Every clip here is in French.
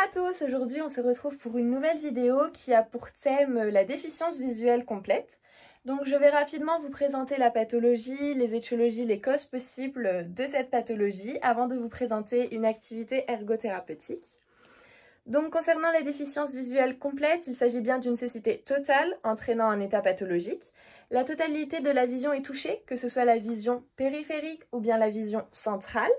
à tous, aujourd'hui on se retrouve pour une nouvelle vidéo qui a pour thème la déficience visuelle complète. Donc je vais rapidement vous présenter la pathologie, les étiologies, les causes possibles de cette pathologie avant de vous présenter une activité ergothérapeutique. Donc concernant la déficience visuelle complète, il s'agit bien d'une cécité totale entraînant un état pathologique. La totalité de la vision est touchée, que ce soit la vision périphérique ou bien la vision centrale.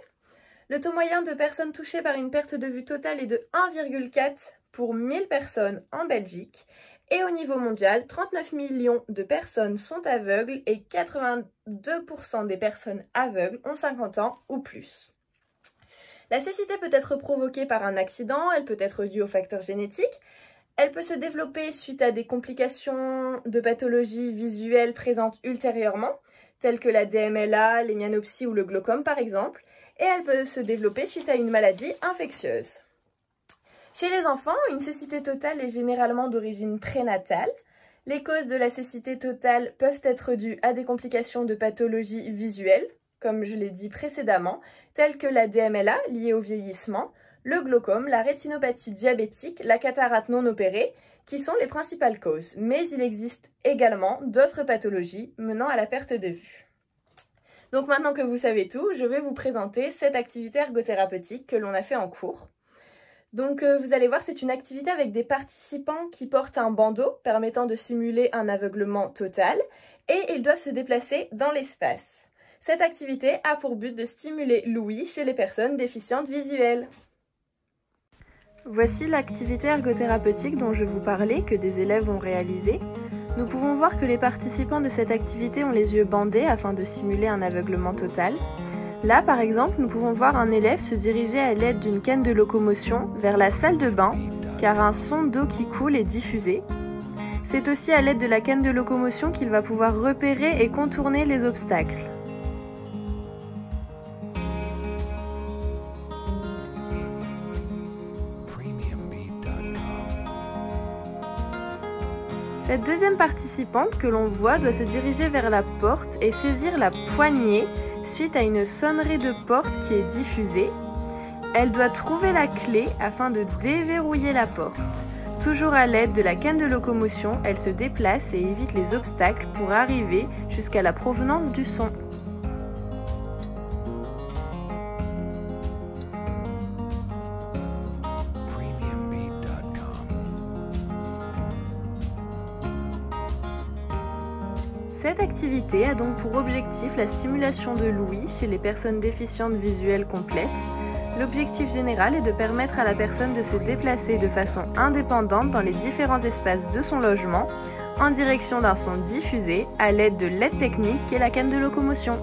Le taux moyen de personnes touchées par une perte de vue totale est de 1,4 pour 1000 personnes en Belgique. Et au niveau mondial, 39 millions de personnes sont aveugles et 82% des personnes aveugles ont 50 ans ou plus. La cécité peut être provoquée par un accident, elle peut être due aux facteurs génétiques, elle peut se développer suite à des complications de pathologies visuelles présentes ultérieurement, telles que la DMLA, les myanopsies ou le glaucome par exemple, et elle peut se développer suite à une maladie infectieuse. Chez les enfants, une cécité totale est généralement d'origine prénatale. Les causes de la cécité totale peuvent être dues à des complications de pathologie visuelle, comme je l'ai dit précédemment, telles que la DMLA liée au vieillissement, le glaucome, la rétinopathie diabétique, la cataracte non opérée, qui sont les principales causes. Mais il existe également d'autres pathologies menant à la perte de vue. Donc maintenant que vous savez tout, je vais vous présenter cette activité ergothérapeutique que l'on a fait en cours. Donc vous allez voir, c'est une activité avec des participants qui portent un bandeau permettant de simuler un aveuglement total et ils doivent se déplacer dans l'espace. Cette activité a pour but de stimuler l'ouïe chez les personnes déficientes visuelles. Voici l'activité ergothérapeutique dont je vous parlais, que des élèves ont réalisée. Nous pouvons voir que les participants de cette activité ont les yeux bandés afin de simuler un aveuglement total. Là, par exemple, nous pouvons voir un élève se diriger à l'aide d'une canne de locomotion vers la salle de bain, car un son d'eau qui coule est diffusé. C'est aussi à l'aide de la canne de locomotion qu'il va pouvoir repérer et contourner les obstacles. Cette deuxième participante que l'on voit doit se diriger vers la porte et saisir la poignée suite à une sonnerie de porte qui est diffusée. Elle doit trouver la clé afin de déverrouiller la porte. Toujours à l'aide de la canne de locomotion, elle se déplace et évite les obstacles pour arriver jusqu'à la provenance du son. Cette activité a donc pour objectif la stimulation de l'ouïe chez les personnes déficientes visuelles complètes. L'objectif général est de permettre à la personne de se déplacer de façon indépendante dans les différents espaces de son logement, en direction d'un son diffusé à l'aide de l'aide technique qu'est la canne de locomotion.